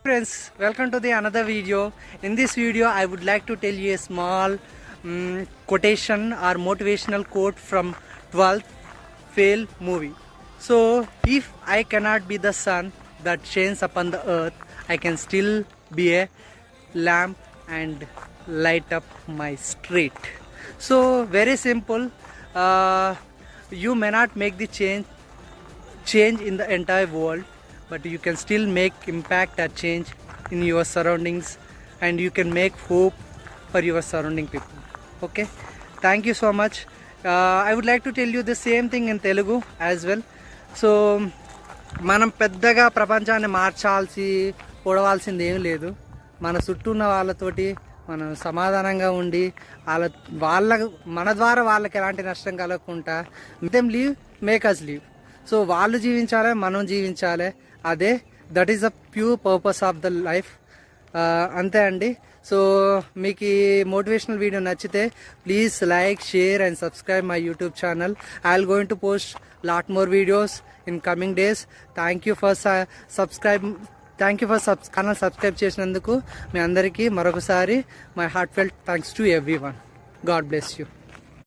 Friends, welcome to the another video. In this video I would like to tell you a small quotation or motivational quote from 12th Fail movie. So if I cannot be the sun that shines upon the earth, I can still be a lamp and light up my street. So very simple. You may not make the change in the entire world, but you can still make impact or change in your surroundings, and you can make hope for your surrounding people. Okay, thank you so much. I would like to tell you the same thing in Telugu as well. So మనం పెద్దగా ప్రపంచాన్ని మార్చాల్సి పొడవాల్సింది ఏం లేదు. మన చుట్టూ ఉన్న వాళ్ళతోటి మనం సమాధానంగా ఉండి మన ద్వారా వాళ్ళకి ఎలాంటి నష్టం కలగకుండా them live make us live. So వాళ్ళు జీవించాలి, మనం జీవించాలి. అదే that is the pure purpose of the life. అంతే అండి. సో మీకు ఈ మోటివేషనల్ వీడియో నచ్చితే please like, share and subscribe my YouTube channel. I will going to post lot more videos in coming days. Thank you for channel subscribe చేసినందుకు మీ అందరికీ మరొకసారి my heartfelt thanks to everyone. God bless you.